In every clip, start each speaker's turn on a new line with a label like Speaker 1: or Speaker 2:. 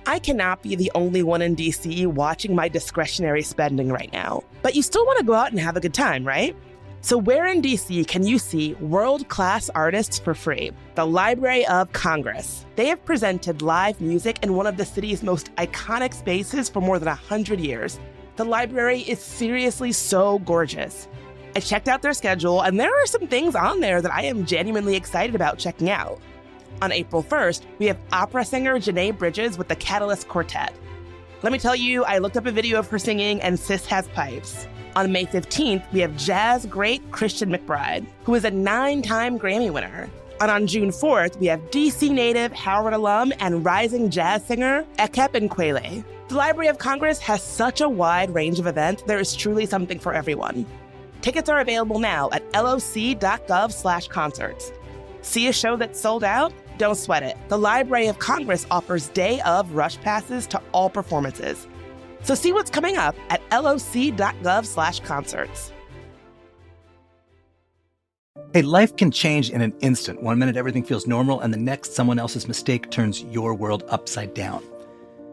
Speaker 1: I cannot be the only one in DC watching my discretionary spending right now, but you still want to go out and have a good time, right? So where in DC can you see world-class artists for free? The Library of Congress. They have presented live music in one of the city's most iconic spaces for more than 100 years. The library is seriously so gorgeous. I checked out their schedule, and there are some things on there that I am genuinely excited about checking out. On April 1st, we have opera singer Janae Bridges with the Catalyst Quartet. Let me tell you, I looked up a video of her singing, and sis has pipes. On May 15th, we have jazz great Christian McBride, who is a 9-time Grammy winner. And on June 4th, we have DC native, Howard alum, and rising jazz singer Ekep Nkwele. The Library of Congress has such a wide range of events, there is truly something for everyone. Tickets are available now at loc.gov/concerts. See a show that's sold out? Don't sweat it. The Library of Congress offers day of rush passes to all performances. So see what's coming up at loc.gov/concerts.
Speaker 2: Hey, life can change in an instant. One minute everything feels normal, and the next someone else's mistake turns your world upside down.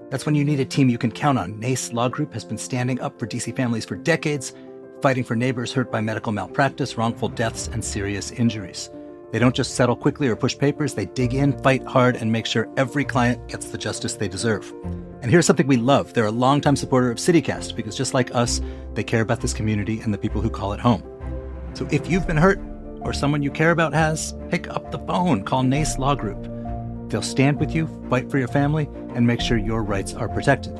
Speaker 2: That's when you need a team you can count on. NACE Law Group has been standing up for DC families for decades, fighting for neighbors hurt by medical malpractice, wrongful deaths, and serious injuries. They don't just settle quickly or push papers, they dig in, fight hard, and make sure every client gets the justice they deserve. And here's something we love. They're a longtime supporter of CityCast because just like us, they care about this community and the people who call it home. So if you've been hurt or someone you care about has, pick up the phone, call NACE Law Group. They'll stand with you, fight for your family, and make sure your rights are protected.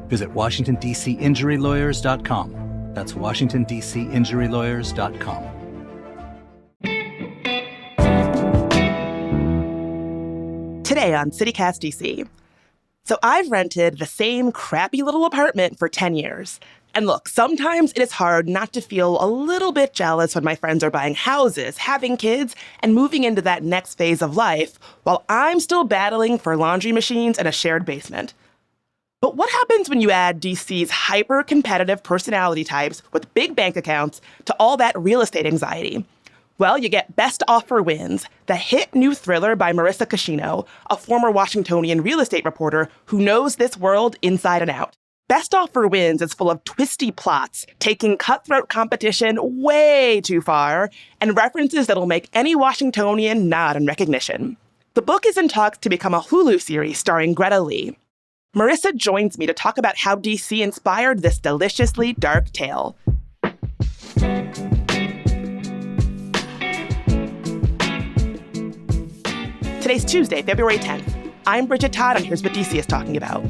Speaker 2: Visit WashingtonDCInjuryLawyers.com. That's WashingtonDCInjuryLawyers.com.
Speaker 1: Today on CityCast DC. So I've rented the same crappy little apartment for 10 years. And look, sometimes it is hard not to feel a little bit jealous when my friends are buying houses, having kids, and moving into that next phase of life, while I'm still battling for laundry machines and a shared basement. But what happens when you add DC's hyper-competitive personality types with big bank accounts to all that real estate anxiety? Well, you get Best Offer Wins, the hit new thriller by Marisa Kashino, a former Washingtonian real estate reporter who knows this world inside and out. Best Offer Wins is full of twisty plots, taking cutthroat competition way too far, and references that'll make any Washingtonian nod in recognition. The book is in talks to become a Hulu series starring Greta Lee. Marisa joins me to talk about how DC inspired this deliciously dark tale. Today's Tuesday, February 10th. I'm Bridget Todd, and here's what DC is talking about.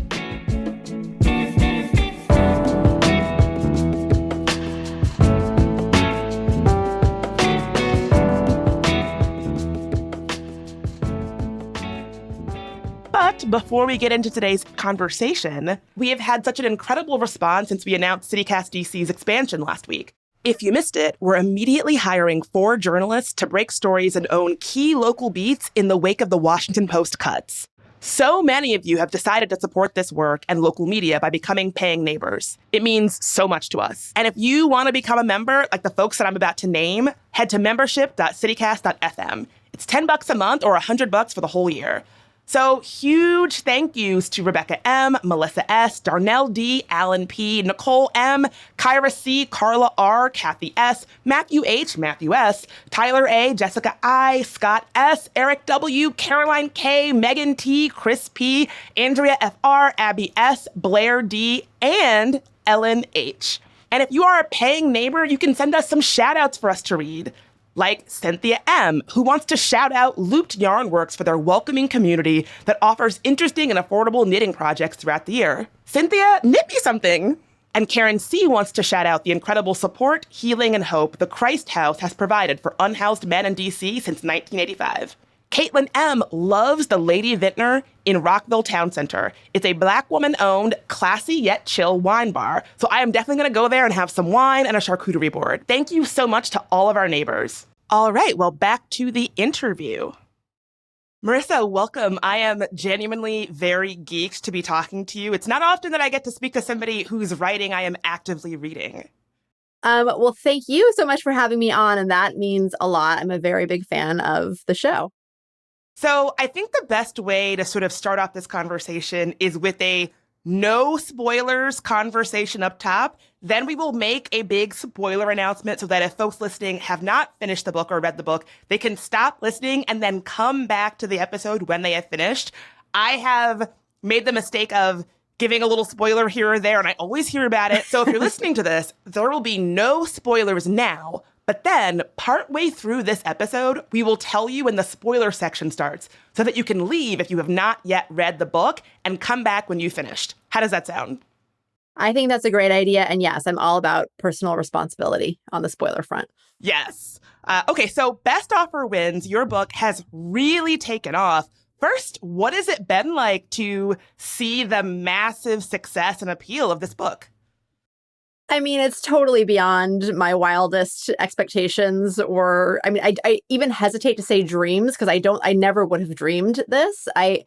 Speaker 1: But before we get into today's conversation, we have had such an incredible response since we announced CityCast DC's expansion last week. If you missed it, we're immediately hiring 4 journalists to break stories and own key local beats in the wake of the Washington Post cuts. So many of you have decided to support this work and local media by becoming paying neighbors. It means so much to us. And if you want to become a member, like the folks that I'm about to name, head to membership.citycast.fm. It's $10 a month or $100 for the whole year. So huge thank yous to Rebecca M., Melissa S., Darnell D., Alan P., Nicole M., Kyra C., Carla R., Kathy S., Matthew H., Matthew S., Tyler A., Jessica I., Scott S., Eric W., Caroline K., Megan T., Chris P., Andrea F.R., Abby S., Blair D., and Ellen H. And if you are a paying neighbor, you can send us some shout-outs for us to read. Like Cynthia M., who wants to shout out Looped Yarn Works for their welcoming community that offers interesting and affordable knitting projects throughout the year. Cynthia, knit me something! And Karen C. wants to shout out the incredible support, healing, and hope the Christ House has provided for unhoused men in D.C. since 1985. Caitlin M. loves the Lady Vintner in Rockville Town Center. It's a Black woman-owned, classy yet chill wine bar. So I am definitely going to go there and have some wine and a charcuterie board. Thank you so much to all of our neighbors. All right, well, back to the interview. Marisa, welcome. I am genuinely very geeked to be talking to you. It's not often that I get to speak to somebody whose writing I am actively reading.
Speaker 3: Well, thank you so much for having me on, and that means a lot. I'm a very big fan of the show.
Speaker 1: So I think the best way to sort of start off this conversation is with a no spoilers conversation up top. Then we will make a big spoiler announcement so that if folks listening have not finished the book or read the book, they can stop listening and then come back to the episode when they have finished. I have made the mistake of giving a little spoiler here or there, and I always hear about it. So if you're listening to this, there will be no spoilers now. But then, partway through this episode, we will tell you when the spoiler section starts so that you can leave if you have not yet read the book and come back when you finished. How does that sound?
Speaker 3: I think that's a great idea. And yes, I'm all about personal responsibility on the spoiler front.
Speaker 1: Yes. Okay, so Best Offer Wins, your book has really taken off. First, what has it been like to see the massive success and appeal of this book?
Speaker 3: I mean, it's totally beyond my wildest expectations, or I even hesitate to say dreams because I never would have dreamed this. I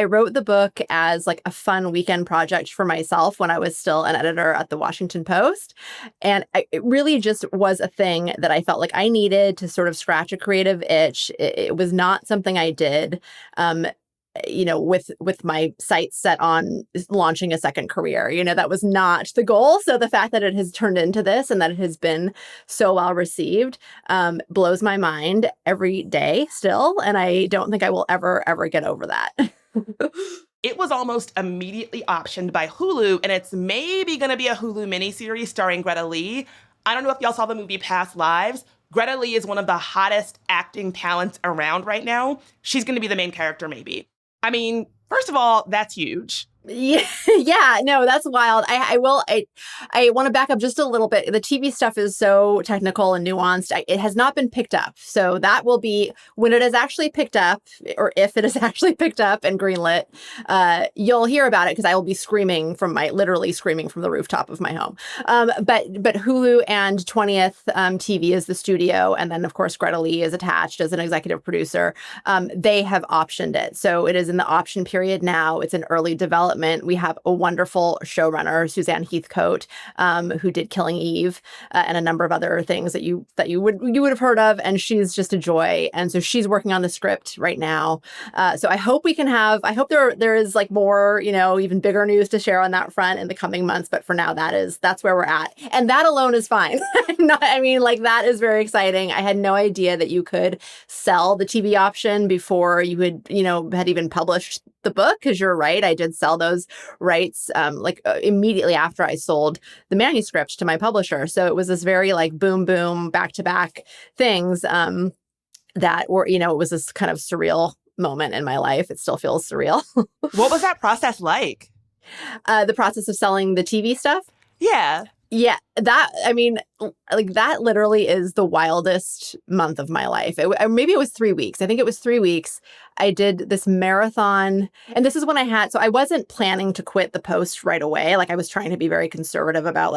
Speaker 3: wrote the book as like a fun weekend project for myself when I was still an editor at the Washington Post. And it really just was a thing that I felt like I needed to sort of scratch a creative itch. It was not something I did. With my sights set on launching a second career, that was not the goal. So the fact that it has turned into this and that it has been so well received blows my mind every day still. And I don't think I will ever get over that.
Speaker 1: It was almost immediately optioned by Hulu, and it's maybe going to be a Hulu miniseries starring Greta Lee. I don't know if y'all saw the movie Past Lives. Greta Lee is one of the hottest acting talents around right now. She's going to be the main character, maybe. I mean, first of all, that's huge.
Speaker 3: Yeah, no, that's wild. I want to back up just a little bit. The TV stuff is so technical and nuanced. It has not been picked up. So that will be when it is actually picked up, or if it is actually picked up and greenlit, you'll hear about it because I will be literally screaming from the rooftop of my home. But Hulu and 20th TV is the studio. And then, of course, Greta Lee is attached as an executive producer. They have optioned it. So it is in the option period now. It's in early development. We have a wonderful showrunner, Suzanne Heathcote, who did Killing Eve and a number of other things that you would have heard of, and she's just a joy. And so she's working on the script right now. So I hope there is like more, even bigger news to share on that front in the coming months. But for now, that's where we're at, and that alone is fine. That is very exciting. I had no idea that you could sell the TV option before you had even published the book, because you're right, I did sell those rights immediately after I sold the manuscript to my publisher. So it was this very boom back to back things that were, it was this kind of surreal moment in my life. It still feels surreal.
Speaker 1: What was that process like?
Speaker 3: The process of selling the TV stuff?
Speaker 1: Yeah.
Speaker 3: Yeah, that literally is the wildest month of my life. Maybe it was 3 weeks. I think it was 3 weeks. I did this marathon, and this is when so I wasn't planning to quit the Post right away. I was trying to be very conservative about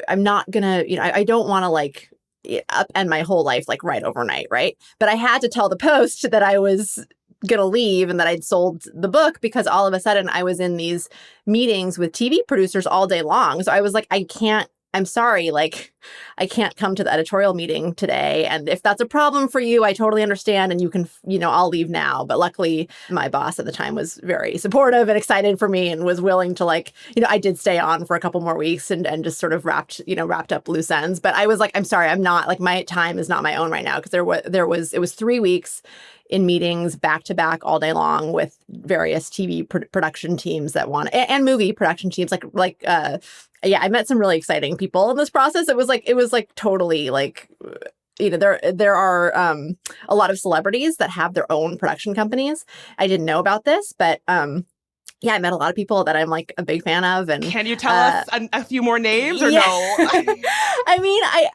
Speaker 3: I'm not gonna, I don't want to upend my whole life right overnight, right? But I had to tell the Post that I was gonna leave and that I'd sold the book, because all of a sudden I was in these meetings with TV producers all day long. So I was like, I'm sorry, I can't come to the editorial meeting today. And if that's a problem for you, I totally understand. And you can, I'll leave now. But luckily, my boss at the time was very supportive and excited for me and was willing to I did stay on for a couple more weeks and just sort of wrapped up loose ends. But I was like, I'm sorry, I'm not, my time is not my own right now, because it was 3 weeks in meetings back to back all day long with various TV production teams that and movie production teams. Yeah, I met some really exciting people in this process. It was totally there are a lot of celebrities that have their own production companies. I didn't know about this, but yeah, I met a lot of people that I'm a big fan of. And
Speaker 1: can you tell us a few more names or
Speaker 3: yeah.
Speaker 1: no?
Speaker 3: I mean, I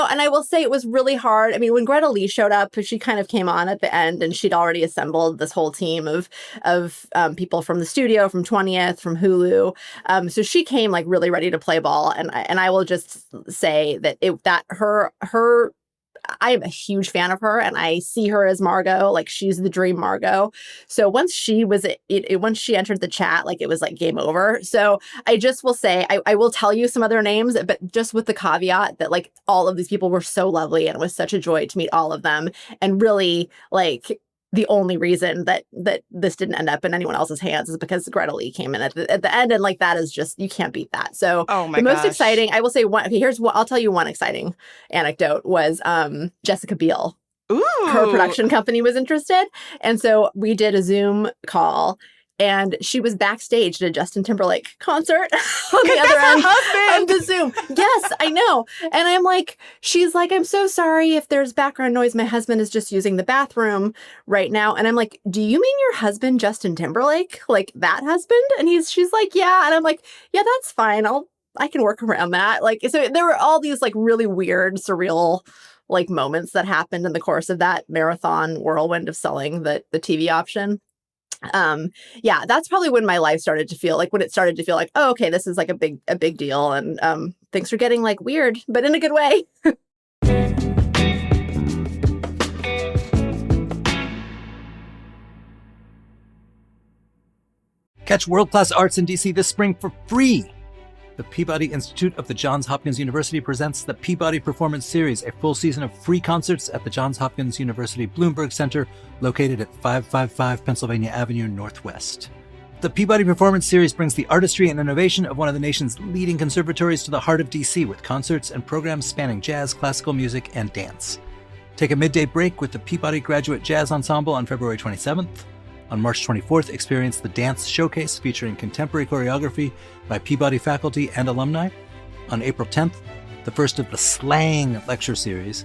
Speaker 3: and I will say it was really hard. I mean, when Greta Lee showed up, she kind of came on at the end, and she'd already assembled this whole team of people from the studio, from 20th, from Hulu. So she came really ready to play ball. And I will just say that her I am a huge fan of her, and I see her as Margot. Like, she's the dream Margot. So once she was once she entered the chat, like, it was like game over. So I just will say, I will tell you some other names, but just with the caveat that like all of these people were so lovely, and it was such a joy to meet all of them. And really, like, the only reason that this didn't end up in anyone else's hands is because Greta Lee came in at the end, and like, that is just, you can't beat that. So the most exciting, I will say one. Okay, I'll tell you one exciting anecdote was Jessica Biel.
Speaker 1: Ooh.
Speaker 3: Her production company was interested, and so we did a Zoom call. And she was backstage at a Justin Timberlake concert on the other end of the Zoom. Yes, I know. And I'm like, she's like, I'm so sorry if there's background noise. My husband is just using the bathroom right now. And I'm like, do you mean your husband, Justin Timberlake? Like, that husband? And she's like, yeah. And I'm like, yeah, that's fine. I can work around that. Like, so there were all these like really weird, surreal like moments that happened in the course of that marathon whirlwind of selling the TV option. Yeah, that's probably when my life started to feel like, oh, okay, this is like a big deal, and things are getting like weird, but in a good way.
Speaker 2: Catch world-class arts in DC this spring for free. The Peabody Institute of the Johns Hopkins University presents the Peabody Performance Series, a full season of free concerts at the Johns Hopkins University Bloomberg Center, located at 555 Pennsylvania Avenue Northwest. The Peabody Performance Series brings the artistry and innovation of one of the nation's leading conservatories to the heart of DC, with concerts and programs spanning jazz, classical music, and dance. Take a midday break with the Peabody Graduate Jazz Ensemble on February 27th. On March 24th, experience the Dance Showcase featuring contemporary choreography by Peabody faculty and alumni. On April 10th, the first of the Slang Lecture Series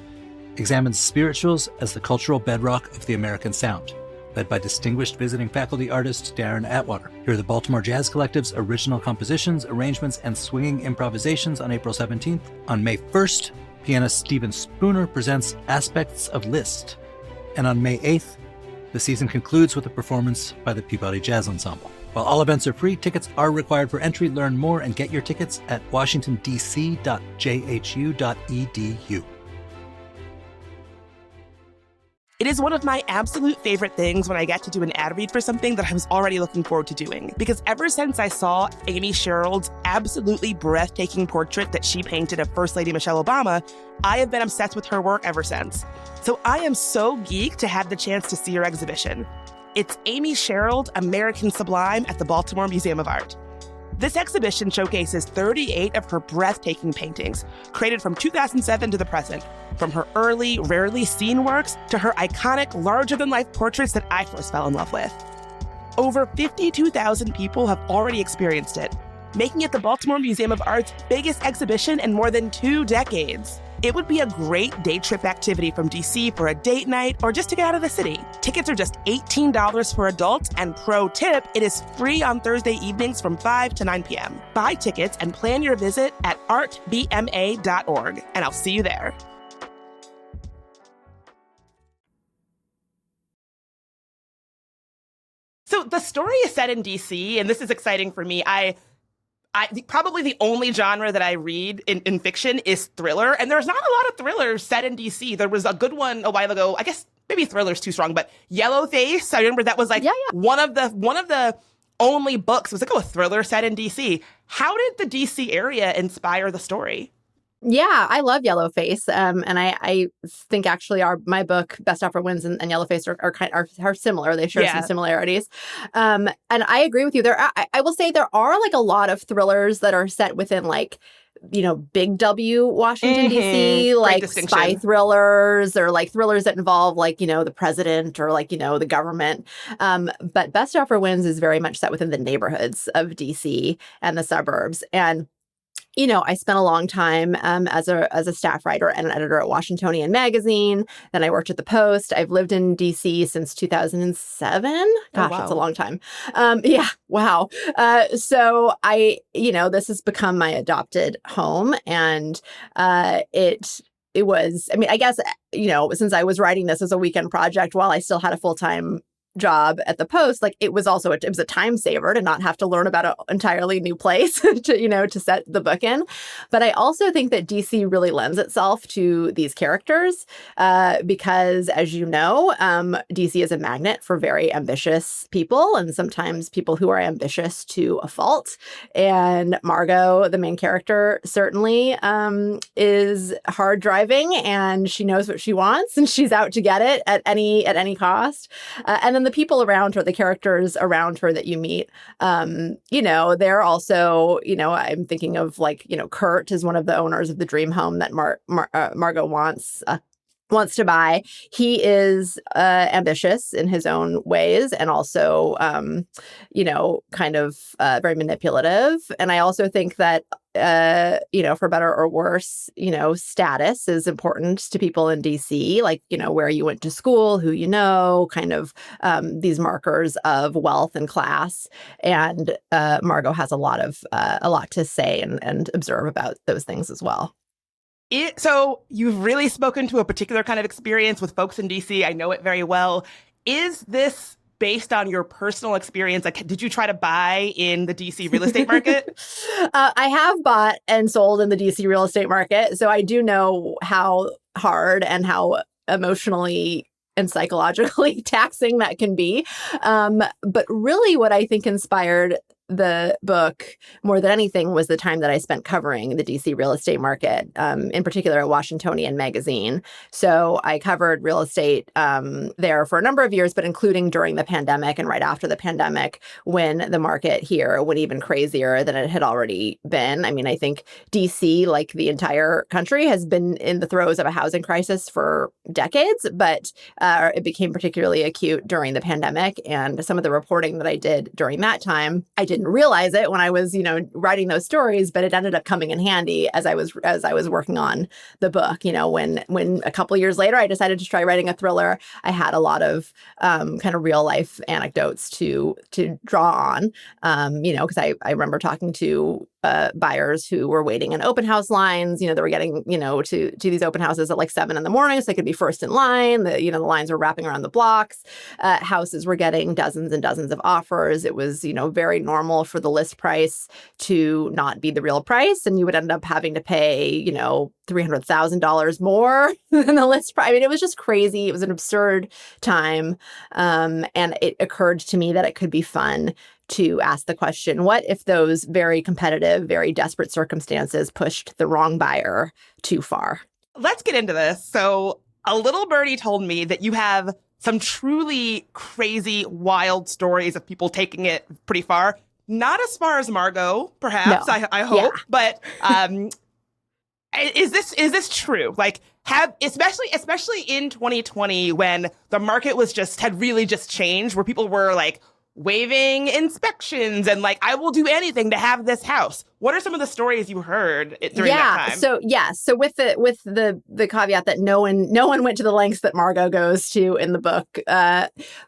Speaker 2: examines spirituals as the cultural bedrock of the American sound, led by distinguished visiting faculty artist Darren Atwater. Hear the Baltimore Jazz Collective's original compositions, arrangements, and swinging improvisations on April 17th. On May 1st, pianist Stephen Spooner presents Aspects of Liszt. And on May 8th, the season concludes with a performance by the Peabody Jazz Ensemble. While all events are free, tickets are required for entry. Learn more and get your tickets at washingtondc.jhu.edu.
Speaker 1: It is one of my absolute favorite things when I get to do an ad read for something that I was already looking forward to doing. Because ever since I saw Amy Sherald's absolutely breathtaking portrait that she painted of First Lady Michelle Obama, I have been obsessed with her work ever since. So I am so geeked to have the chance to see her exhibition. It's Amy Sherald, American Sublime at the Baltimore Museum of Art. This exhibition showcases 38 of her breathtaking paintings, created from 2007 to the present, from her early, rarely seen works to her iconic, larger-than-life portraits that I first fell in love with. Over 52,000 people have already experienced it, making it the Baltimore Museum of Art's biggest exhibition in more than 2 decades. It would be a great day trip activity from DC for a date night or just to get out of the city. Tickets are just $18 for adults, and pro tip, it is free on Thursday evenings from 5 to 9 p.m. Buy tickets and plan your visit at artbma.org, and I'll see you there. So the story is set in DC, and this is exciting for me. Probably the only genre that I read in fiction is thriller, and there's not a lot of thrillers set in DC. There was a good one a while ago. I guess maybe thriller's too strong, but Yellowface. I remember that was like one of the only books. It was like a thriller set in DC. How did the DC area inspire the story?
Speaker 3: Yeah, I love Yellowface, and I think actually my book Best Offer Wins and Yellowface are similar. They share some similarities, and I agree with you. I will say there are like a lot of thrillers that are set within like, you know, big W Washington DC, like spy thrillers or like thrillers that involve like, you know, the president or like, you know, the government. But Best Offer Wins is very much set within the neighborhoods of DC and the suburbs. And you know, I spent a long time as a staff writer and an editor at Washingtonian magazine. Then I worked at the Post. I've lived in DC since 2007. Gosh, that's a long time. Yeah, wow. So this has become my adopted home, and it was. I mean, I guess, you know, since I was writing this as a weekend project while I still had a full-time job at the Post, like it was also it was a time saver to not have to learn about an entirely new place to set the book in. But I also think that DC really lends itself to these characters because, as you know, DC is a magnet for very ambitious people, and sometimes people who are ambitious to a fault. And Margot, the main character, certainly is hard driving, and she knows what she wants, and she's out to get it at any cost. And then the people around her, the characters around her that you meet, they're also, I'm thinking of Kurt is one of the owners of the dream home that Margot wants to buy. He is ambitious in his own ways and also, kind of very manipulative. And I also think that, for better or worse, status is important to people in DC, like, where you went to school, who kind of these markers of wealth and class. And Margot has a lot to say and observe about those things as well.
Speaker 1: So you've really spoken to a particular kind of experience with folks in DC. I know it very well. Is this based on your personal experience? Like, did you try to buy in the DC real estate market?
Speaker 3: I have bought and sold in the DC real estate market. So I do know how hard and how emotionally and psychologically taxing that can be. But really what I think inspired the book more than anything was the time that I spent covering the DC real estate market, in particular a Washingtonian magazine. So I covered real estate there for a number of years, but including during the pandemic and right after the pandemic, when the market here went even crazier than it had already been. I mean, I think DC, like the entire country, has been in the throes of a housing crisis for decades, but it became particularly acute during the pandemic. And some of the reporting that I did during that time, I didn't realize it when I was, writing those stories, but it ended up coming in handy as I was working on the book. When a couple years later I decided to try writing a thriller, I had a lot of kind of real life anecdotes to draw on. Because I remember talking to buyers who were waiting in open house lines. They were getting, to these open houses at like 7 a.m. so they could be first in line. The lines were wrapping around the blocks. Houses were getting dozens and dozens of offers. It was, very normal for the list price to not be the real price. And you would end up having to pay, $300,000 more than the list price. I mean, it was just crazy. It was an absurd time. And it occurred to me that it could be fun to ask the question, what if those very competitive, very desperate circumstances pushed the wrong buyer too far?
Speaker 1: Let's get into this. So a little birdie told me that you have some truly crazy, wild stories of people taking it pretty far. Not as far as Margot, perhaps, no. I hope. Yeah. But is this true? Like, especially in 2020 when the market had really just changed, where people were like waiving inspections and like, I will do anything to have this house. What are some of the stories you heard during that time?
Speaker 3: So with the caveat that no one went to the lengths that Margot goes to in the book.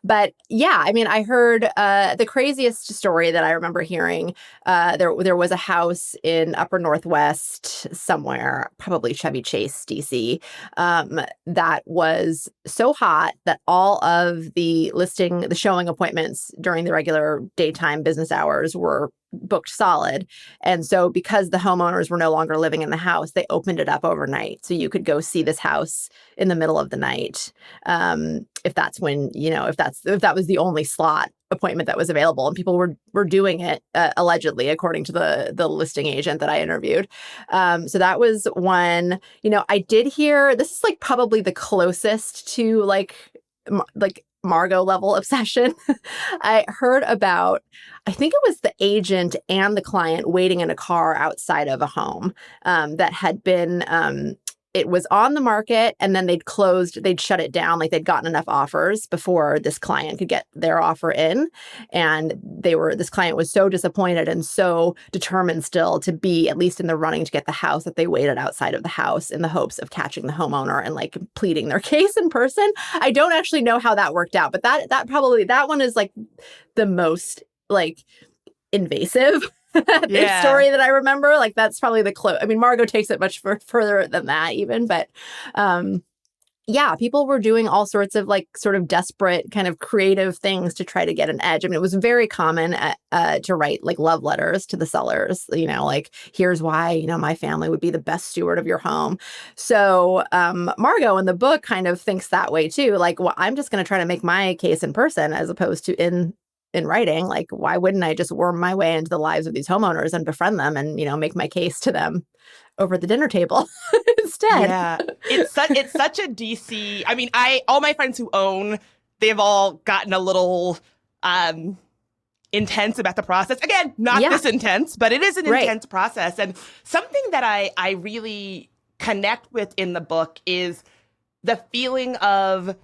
Speaker 3: But yeah, I mean, I heard the craziest story that I remember hearing. There was a house in Upper Northwest somewhere, probably Chevy Chase, DC, that was so hot that all of the showing appointments during the regular daytime business hours were booked solid. And so because the homeowners were no longer living in the house, they opened it up overnight. So you could go see this house in the middle of the night. If that's when, if that was the only slot appointment that was available, and people were doing it allegedly, according to the listing agent that I interviewed. So that was one. I did hear, this is like probably the closest to like Margot level obsession. I heard about, I think it was the agent and the client waiting in a car outside of a home that had been, it was on the market, and then they'd shut it down. Like they'd gotten enough offers before this client could get their offer in. And this client was so disappointed and so determined still to be at least in the running to get the house that they waited outside of the house in the hopes of catching the homeowner and like pleading their case in person. I don't actually know how that worked out, but that one is like the most like invasive story that I remember. Like that's probably the close. I mean, Margot takes it much further than that even, but yeah, people were doing all sorts of like sort of desperate kind of creative things to try to get an edge. I mean, it was very common to write like love letters to the sellers, like, here's why, my family would be the best steward of your home. So Margot in the book kind of thinks that way too. Like, well, I'm just going to try to make my case in person as opposed to in writing. Like, why wouldn't I just worm my way into the lives of these homeowners and befriend them and, make my case to them over the dinner table instead?
Speaker 1: Yeah, it's such a DC. I mean, all my friends who own, they've all gotten a little intense about the process. Again, not this intense, but it is an intense process. And something that I really connect with in the book is the feeling of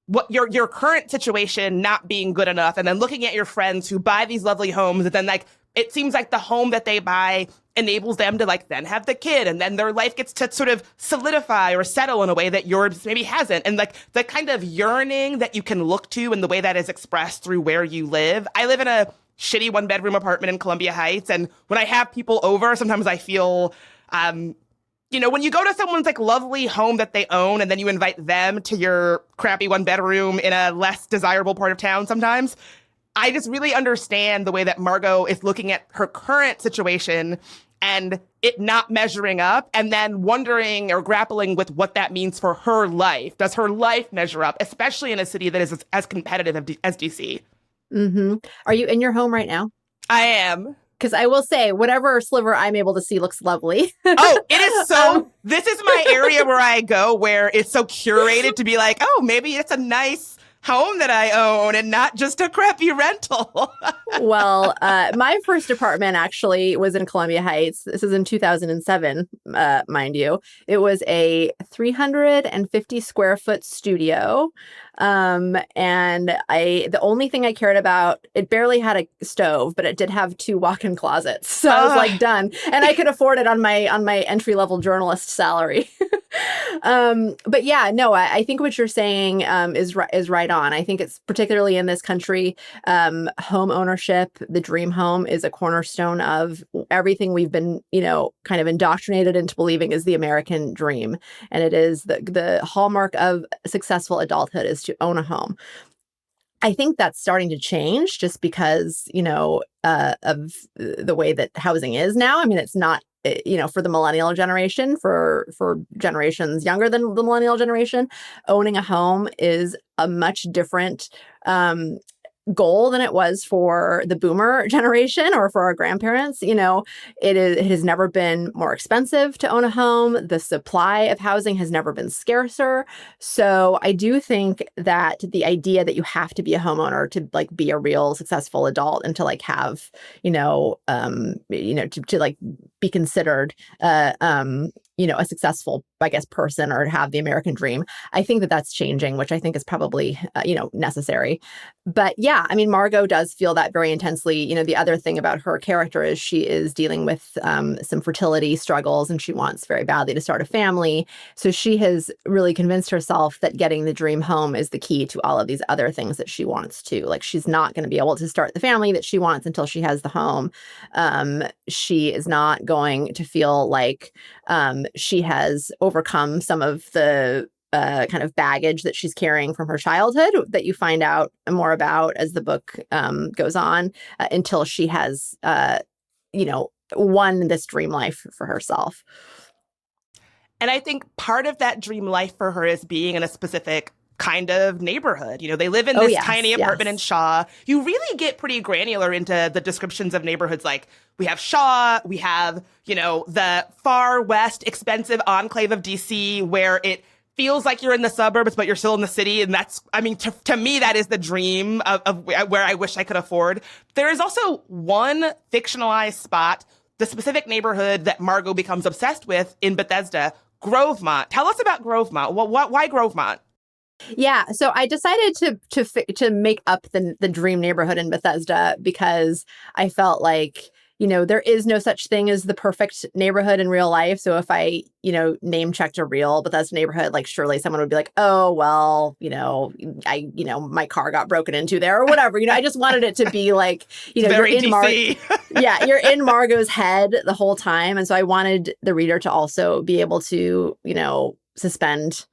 Speaker 1: what your current situation not being good enough, and then looking at your friends who buy these lovely homes, and then like it seems like the home that they buy enables them to like then have the kid, and then their life gets to sort of solidify or settle in a way that yours maybe hasn't. And like the kind of yearning that you can look to and the way that is expressed through where you live. I live in a shitty 1-bedroom apartment in Columbia Heights, and when I have people over, sometimes I feel when you go to someone's like lovely home that they own and then you invite them to your crappy 1-bedroom in a less desirable part of town sometimes, I just really understand the way that Margot is looking at her current situation and it not measuring up, and then wondering or grappling with what that means for her life. Does her life measure up, especially in a city that is as competitive as DC?
Speaker 3: Mm-hmm. Are you in your home right now?
Speaker 1: I am.
Speaker 3: Because I will say, whatever sliver I'm able to see looks lovely.
Speaker 1: Oh, it is so, this is my area where I go where it's so curated to be like, oh, maybe it's a nice home that I own and not just a crappy rental.
Speaker 3: Well, my first apartment actually was in Columbia Heights. This is in 2007, mind you. It was a 350 square foot studio. And the only thing I cared about, it barely had a stove, but it did have 2 walk-in closets. So I was like, done. And I could afford it on my entry-level journalist salary. But yeah, no, I think what you're saying is right on. I think it's particularly in this country, home ownership, the dream home is a cornerstone of everything we've been, kind of indoctrinated into believing is the American dream. And it is the hallmark of successful adulthood is to own a home. I think that's starting to change just because, of the way that housing is now. I mean, it's not, for the millennial generation, for generations younger than the millennial generation, owning a home is a much different goal than it was for the boomer generation or for our grandparents. It has never been more expensive to own a home. The supply of housing has never been scarcer. So I do think that the idea that you have to be a homeowner to like be a real successful adult and to like have, to like be considered, a successful, I guess, person or have the American dream. I think that that's changing, which I think is probably, necessary. But yeah, I mean, Margot does feel that very intensely. The other thing about her character is she is dealing with some fertility struggles and she wants very badly to start a family. So she has really convinced herself that getting the dream home is the key to all of these other things that she wants to. Like, she's not going to be able to start the family that she wants until she has the home. She is not going to feel like she has overcome some of the kind of baggage that she's carrying from her childhood that you find out more about as the book goes on until she has, won this dream life for herself.
Speaker 1: And I think part of that dream life for her is being in a specific kind of neighborhood. They live in this tiny apartment in Shaw. You really get pretty granular into the descriptions of neighborhoods. Like, we have Shaw, we have, the far west expensive enclave of DC where it feels like you're in the suburbs, but you're still in the city. And that's, I mean, to me, that is the dream of where I wish I could afford. There is also one fictionalized spot, the specific neighborhood that Margot becomes obsessed with in Bethesda, Grovemont. Tell us about Grovemont. Why Grovemont?
Speaker 3: Yeah, so I decided to make up the dream neighborhood in Bethesda because I felt like, there is no such thing as the perfect neighborhood in real life. So if I, name checked a real Bethesda neighborhood, like surely someone would be like, oh, well, my car got broken into there or whatever. I just wanted it to be like, you're in you're in Margot's head the whole time. And so I wanted the reader to also be able to, suspend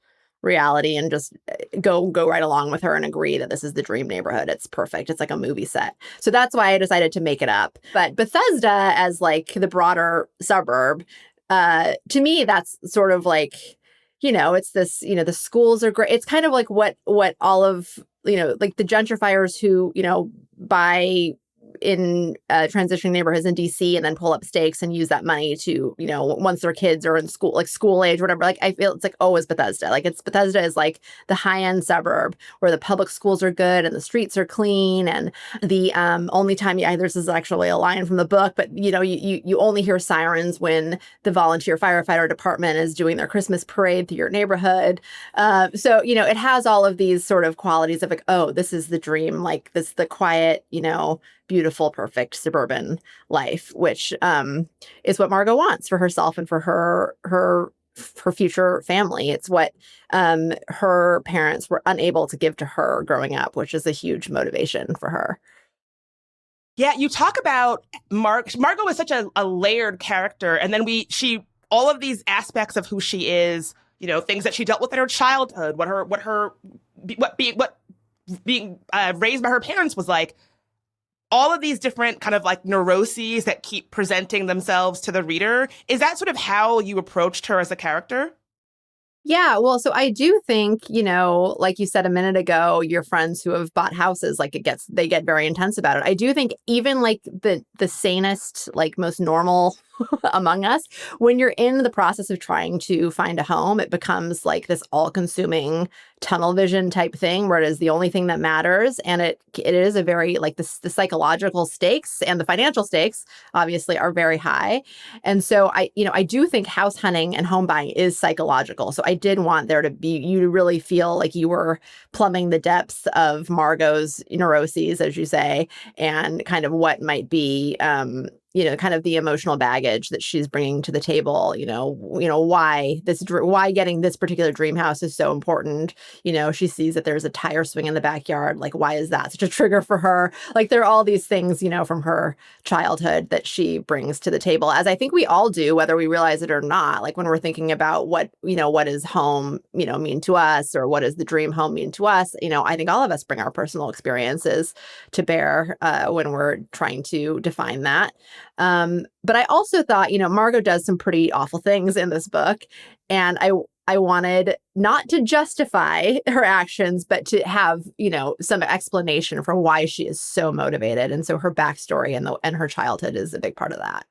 Speaker 3: reality and just go right along with her and agree that this is the dream neighborhood. It's perfect. It's like a movie set. So that's why I decided to make it up. But Bethesda as like the broader suburb, to me, that's sort of like, it's this, the schools are great. It's kind of like what all of, like the gentrifiers who, buy in transitioning neighborhoods in DC and then pull up stakes and use that money to, once their kids are in school, like school age, whatever, like I feel it's like, oh, it's Bethesda. Like Bethesda is like the high end suburb where the public schools are good and the streets are clean. And the only time this is actually a line from the book, but you only hear sirens when the volunteer firefighter department is doing their Christmas parade through your neighborhood. So, it has all of these sort of qualities of like, oh, this is the dream, like this, the quiet, beautiful, perfect suburban life, which is what Margot wants for herself and for her future family. It's what her parents were unable to give to her growing up, which is a huge motivation for her.
Speaker 1: Yeah, you talk about Margot is such a layered character, and then all of these aspects of who she is, things that she dealt with in her childhood, what being raised by her parents was like. All of these different kind of like neuroses that keep presenting themselves to the reader. Is that sort of how you approached her as a character?
Speaker 3: Yeah, well, so I do think, like you said a minute ago, your friends who have bought houses, like they get very intense about it. I do think even like the sanest, like most normal among us, when you're in the process of trying to find a home, it becomes like this all-consuming tunnel vision type thing where it is the only thing that matters. And it is a very like the psychological stakes and the financial stakes obviously are very high. And so I do think house hunting and home buying is psychological. So I did want there to be you to really feel like you were plumbing the depths of Margot's neuroses, as you say, and kind of what might be kind of the emotional baggage that she's bringing to the table, why getting this particular dream house is so important. She sees that there's a tire swing in the backyard. Like, why is that such a trigger for her? Like, there are all these things, from her childhood that she brings to the table, as I think we all do, whether we realize it or not. Like when we're thinking about what does home, mean to us, or what does the dream home mean to us? I think all of us bring our personal experiences to bear when we're trying to define that. But I also thought, Margot does some pretty awful things in this book. And I wanted not to justify her actions, but to have, some explanation for why she is so motivated. And so her backstory and her childhood is a big part of that.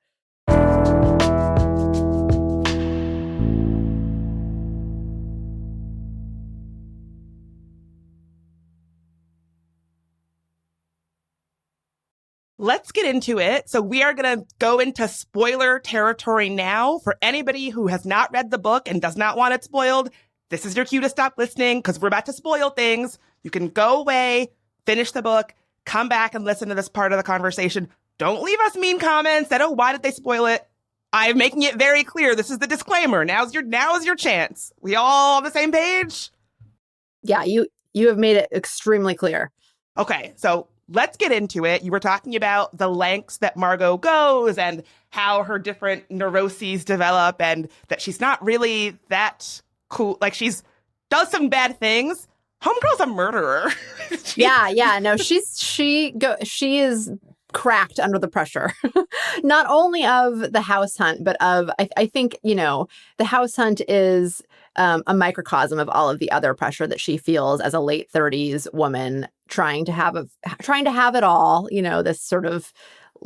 Speaker 1: Let's get into it. So we are going to go into spoiler territory now. For anybody who has not read the book and does not want it spoiled, this is your cue to stop listening because we're about to spoil things. You can go away, finish the book, come back and listen to this part of the conversation. Don't leave us mean comments that, oh, why did they spoil it? I'm making it very clear. This is the disclaimer. Now is your chance. We all on the same page?
Speaker 3: Yeah, you have made it extremely clear.
Speaker 1: Okay, so let's get into it. You were talking about the lengths that Margot goes and how her different neuroses develop and that she's not really that cool. Like does some bad things. Homegirl's a murderer.
Speaker 3: Yeah. No, she is cracked under the pressure, not only of the house hunt, but of, I think, the house hunt is a microcosm of all of the other pressure that she feels as a late 30s woman trying to have it all, this sort of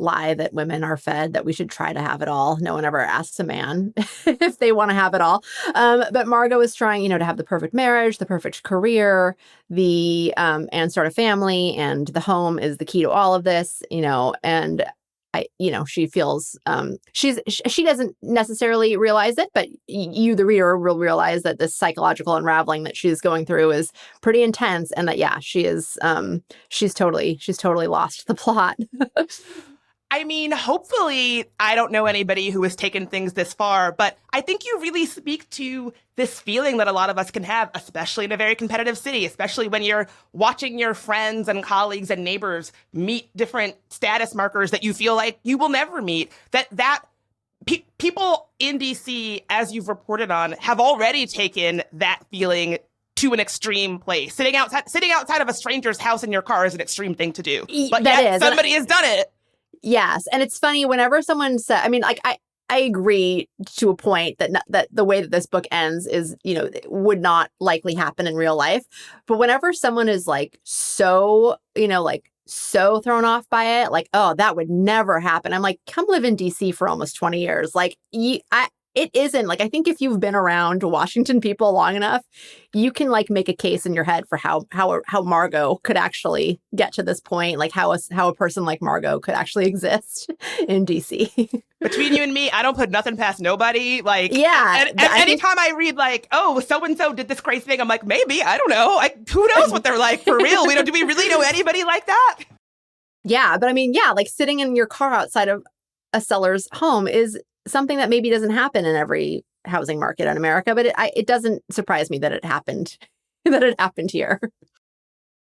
Speaker 3: lie that women are fed that we should try to have it all. No one ever asks a man if they want to have it all. But Margot is trying, to have the perfect marriage, the perfect career, and start a family, and the home is the key to all of this, and she feels she doesn't necessarily realize it, but you, the reader, will realize that this psychological unraveling that she's going through is pretty intense, and that she's totally lost the plot.
Speaker 1: I mean, hopefully, I don't know anybody who has taken things this far, but I think you really speak to this feeling that a lot of us can have, especially in a very competitive city, especially when you're watching your friends and colleagues and neighbors meet different status markers that you feel like you will never meet, that people in DC, as you've reported on, have already taken that feeling to an extreme place. Sitting outside of a stranger's house in your car is an extreme thing to do. But
Speaker 3: that
Speaker 1: yet
Speaker 3: is.
Speaker 1: somebody has done it.
Speaker 3: Yes. And it's funny whenever someone says, I mean, like, I agree to a point that the way that this book ends is, would not likely happen in real life. But whenever someone is like so, so thrown off by it, like, oh, that would never happen. I'm like, come live in DC for almost 20 years. Like, it isn't like, I think if you've been around Washington people long enough, you can like make a case in your head for how Margot could actually get to this point, like how a person like Margot could actually exist in DC.
Speaker 1: Between you and me, I don't put nothing past nobody. Like,
Speaker 3: yeah.
Speaker 1: And anytime I read like, oh, so and so did this crazy thing, I'm like, maybe, I don't know. Like, who knows what they're like for real? Do we really know anybody like that?
Speaker 3: Yeah, but I mean, yeah, like sitting in your car outside of a seller's home is something that maybe doesn't happen in every housing market in America, but it doesn't surprise me that it happened, here.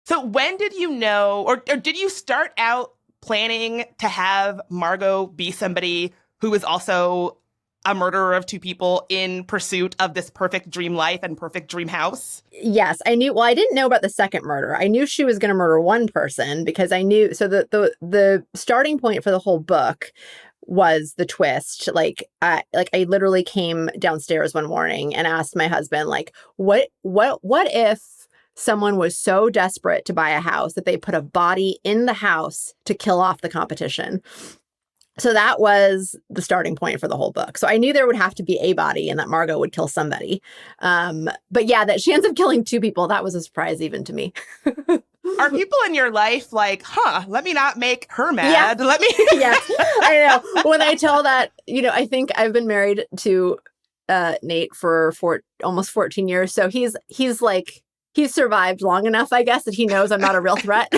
Speaker 1: So when did you know, or did you start out planning to have Margot be somebody who was also a murderer of two people in pursuit of this perfect dream life and perfect dream house?
Speaker 3: Yes, I knew. Well, I didn't know about the second murder. I knew she was going to murder one person because I knew. So the starting point for the whole book was the twist. Like I literally came downstairs one morning and asked my husband, like, what if someone was so desperate to buy a house that they put a body in the house to kill off the competition? So that was the starting point for the whole book. So I knew there would have to be a body and that Margot would kill somebody. But yeah, that she ends up killing two people, that was a surprise even to me.
Speaker 1: Are people in your life like, let me not make her mad?
Speaker 3: Yeah.
Speaker 1: Let me.
Speaker 3: Yes, I know. When I tell that, I think I've been married to Nate for almost 14 years. So he's survived long enough, I guess, that he knows I'm not a real threat.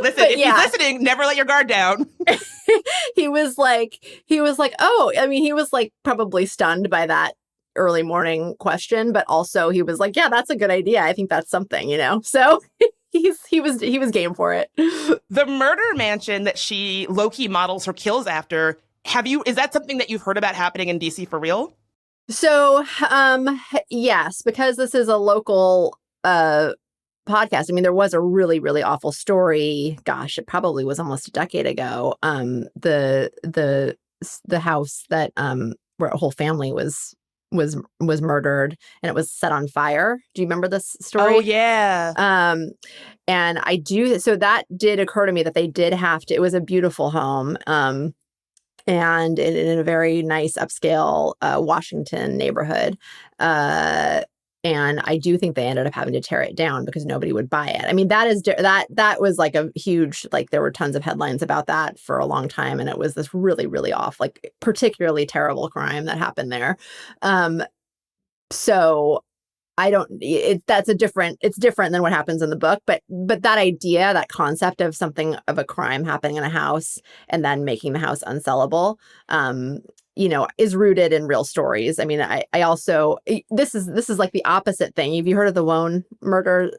Speaker 1: Listen, if he's listening, never let your guard down.
Speaker 3: He was like, oh, I mean, he was like probably stunned by that early morning question, but also he was like, yeah, that's a good idea. I think that's something, So he was game for it.
Speaker 1: The murder mansion that she low-key models her kills after, is that something that you've heard about happening in DC for real?
Speaker 3: So, yes, because this is a local podcast. I mean, there was a really, really awful story. Gosh, it probably was almost a decade ago. The house that where a whole family was murdered and it was set on fire. Do you remember this story?
Speaker 1: Oh yeah.
Speaker 3: And I do. So that did occur to me that they did have to. It was a beautiful home. And in a very nice upscale Washington neighborhood. And I do think they ended up having to tear it down because nobody would buy it. I mean, that was like a huge, like there were tons of headlines about that for a long time. And it was this really, really like particularly terrible crime that happened there. So it's different than what happens in the book, but that idea, that concept of something of a crime happening in a house and then making the house unsellable, is rooted in real stories. I mean, I also, this is like the opposite thing. Have you heard of the Wone murder?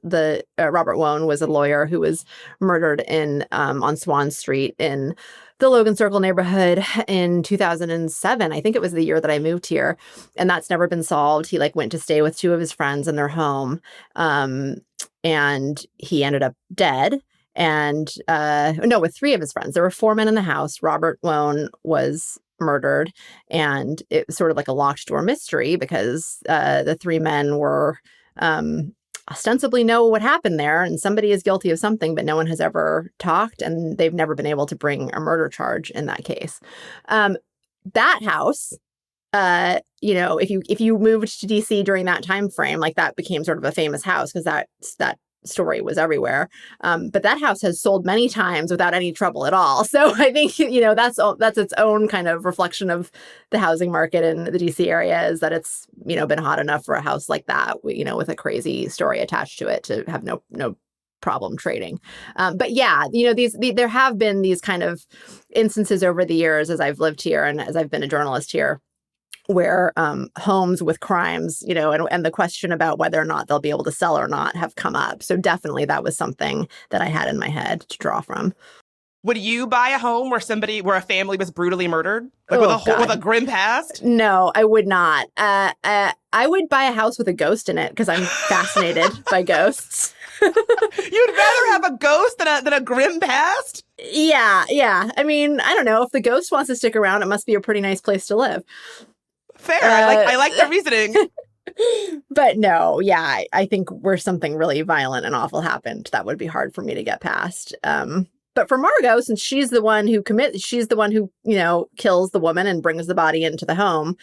Speaker 3: Robert Wone was a lawyer who was murdered on Swan Street in the Logan Circle neighborhood in 2007. I think it was the year that I moved here, and that's never been solved. He went to stay with two of his friends in their home, and he ended up dead. And with three of his friends. There were four men in the house. Robert Wone was murdered, and it was sort of like a locked door mystery because the three men were ostensibly know what happened there, and somebody is guilty of something, but no one has ever talked, and they've never been able to bring a murder charge in that case. That house, if you moved to DC during that time frame, like that became sort of a famous house because that story was everywhere. But that house has sold many times without any trouble at all. So I think, that's its own kind of reflection of the housing market in the DC area, is that it's, been hot enough for a house like that, with a crazy story attached to it to have no problem trading. But yeah, there have been these kind of instances over the years as I've lived here and as I've been a journalist here, where homes with crimes, and the question about whether or not they'll be able to sell or not have come up. So definitely that was something that I had in my head to draw from.
Speaker 1: Would you buy a home where a family was brutally murdered? Like with a grim past?
Speaker 3: No, I would not. I would buy a house with a ghost in it because I'm fascinated by ghosts.
Speaker 1: You'd rather have a ghost than a grim past?
Speaker 3: Yeah. I mean, I don't know. If the ghost wants to stick around, it must be a pretty nice place to live.
Speaker 1: Fair. I like the reasoning.
Speaker 3: But no, yeah, I think where something really violent and awful happened, that would be hard for me to get past. But for Margot, since she's the one who kills the woman and brings the body into the home,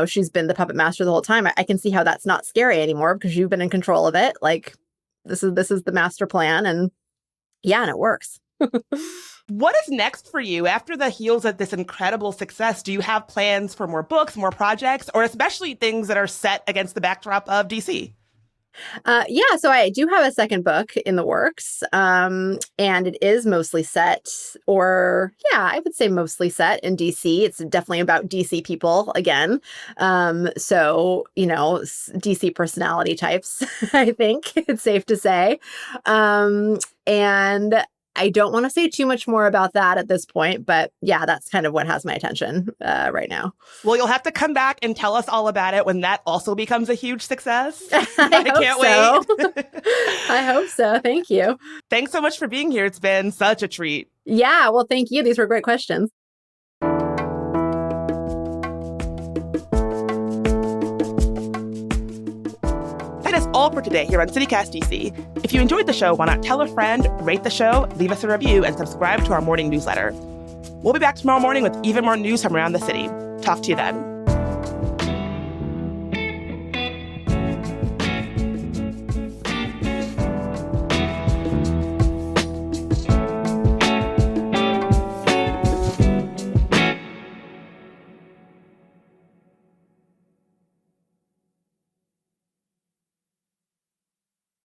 Speaker 3: she's been the puppet master the whole time. I can see how that's not scary anymore because you've been in control of it. Like, this is the master plan, and it works.
Speaker 1: What is next for you after the heels of this incredible success? Do you have plans for more books, more projects, or especially things that are set against the backdrop of DC?
Speaker 3: So I do have a second book in the works, and it is mostly set, I would say mostly set in DC. It's definitely about DC people again. DC personality types, I think it's safe to say. And I don't want to say too much more about that at this point, but that's kind of what has my attention right now.
Speaker 1: Well, you'll have to come back and tell us all about it when that also becomes a huge success.
Speaker 3: I can't wait. I hope so. Thank you.
Speaker 1: Thanks so much for being here. It's been such a treat.
Speaker 3: Yeah, well, thank you. These were great questions.
Speaker 1: That is all for today here on CityCast DC. If you enjoyed the show, why not tell a friend, rate the show, leave us a review, and subscribe to our morning newsletter. We'll be back tomorrow morning with even more news from around the city. Talk to you then.